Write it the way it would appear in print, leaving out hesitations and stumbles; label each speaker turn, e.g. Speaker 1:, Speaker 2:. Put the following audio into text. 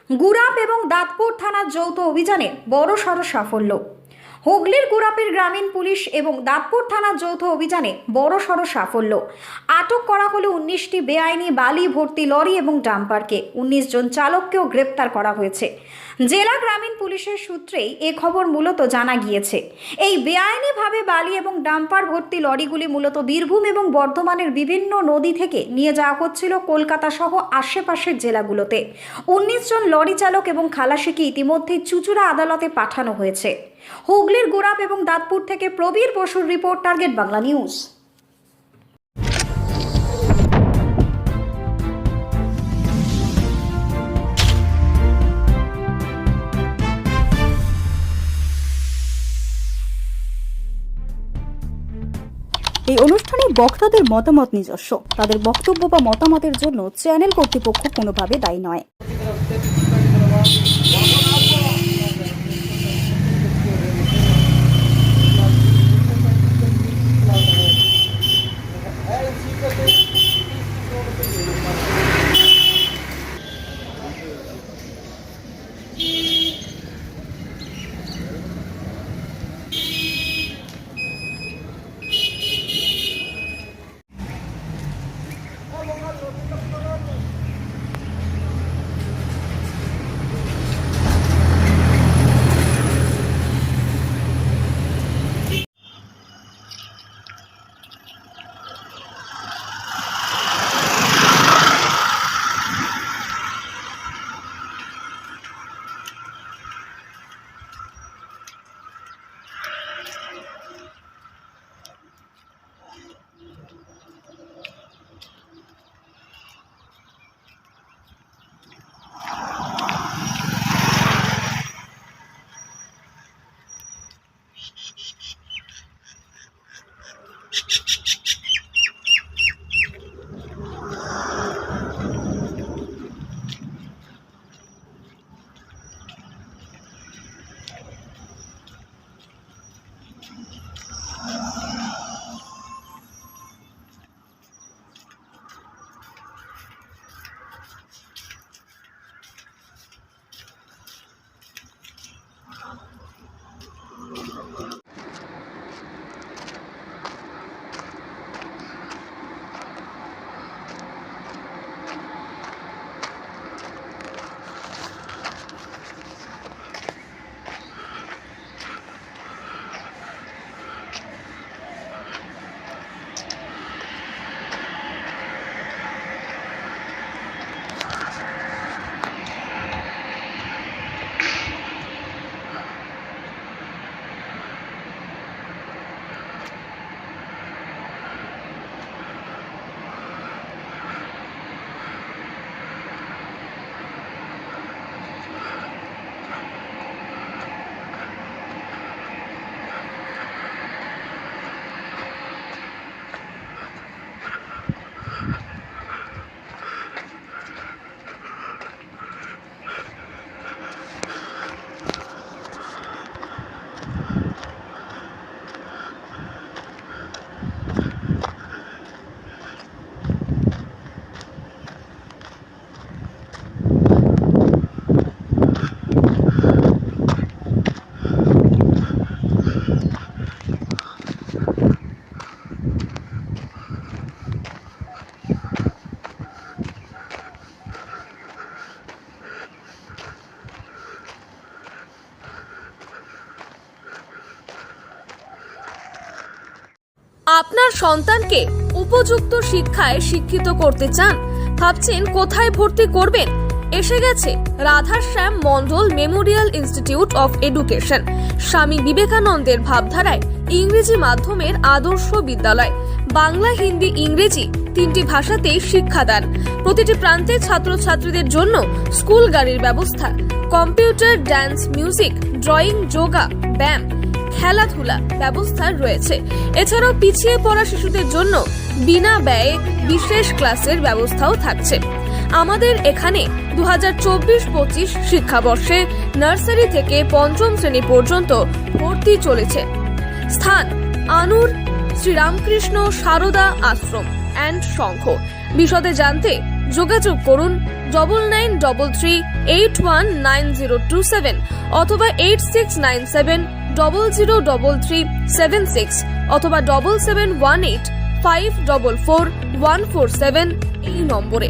Speaker 1: গুরাপ এবং দাঁতপুর থানার যৌথ অভিযানে বড়সড় সাফল্য। হুগলির গুরাপের গ্রামীণ পুলিশ এবং দাঁতপুর থানার যৌথ অভিযানে বড়সড় সাফল্য। আটক করা হলো 19টি বেআইনি বালি ভর্তি লরি এবং ডাম্পারকে। 19 জন চালককেও গ্রেপ্তার করা হয়েছে। জেলা গ্রামীণ পুলিশের সূত্রেই এ খবর মূলত জানা গিয়েছে। এই বেআইনিভাবে বালি এবং ডাম্পার ভর্তি লরিগুলি মূলত বীরভূম এবং বর্ধমানের বিভিন্ন নদী থেকে নিয়ে যাওয়া হচ্ছিল কলকাতা সহ আশেপাশের জেলাগুলোতে। 19 জন লরি চালক এবং খালাসিকে ইতিমধ্যে চুঁচুড়া আদালতে পাঠানো হয়েছে। হুগলির গুরাপ এবং দাঁতপুর থেকে প্রবীর বসুর রিপোর্ট, টার্গেট বাংলা নিউজ।
Speaker 2: এই অনুষ্ঠানে বক্তাদের মতামত নিজস্ব। তাদের বক্তব্য বা মতামতের জন্য চ্যানেল কর্তৃপক্ষ কোনোভাবে দায়ী নয়।
Speaker 3: আপনার সন্তানকে উপযুক্ত শিক্ষায় শিক্ষিত করতে চান? ভাবছেন কোথায় ভর্তি করবেন? এসে গেছে Radhashyam Mondal Memorial institute of education, স্বামী বিবেকানন্দের ভাবধারায় ইংরেজি মাধ্যমের আদর্শ বিদ্যালয়। বাংলা, হিন্দি, ইংরেজি তিনটি ভাষাতেই শিক্ষাদান। প্রতিটি প্রান্তে ছাত্রছাত্রীদের জন্য স্কুল গাড়ির ব্যবস্থা, computer, dance, music, drawing, yoga, ব্যায়াম, খেলাধুলা ব্যবস্থা রয়েছে। এছাড়াও পিছিয়ে পড়া শিশুদের জন্য বিনা ব্যয়ে বিশেষ ক্লাসের ব্যবস্থাও থাকছে। আমাদের এখানে 2024-25 শিক্ষাবর্ষে নার্সারি থেকে পঞ্চম শ্রেণী পর্যন্ত ভর্তি চলেছে। স্থান: আনুর শ্রীরামকৃষ্ণ সারদা আশ্রম অ্যান্ড সংঘ। বিশদে জানতে যোগাযোগ করুন 9933819027 অথবা 8697003376 অথবা 7718544147 এই নম্বরে।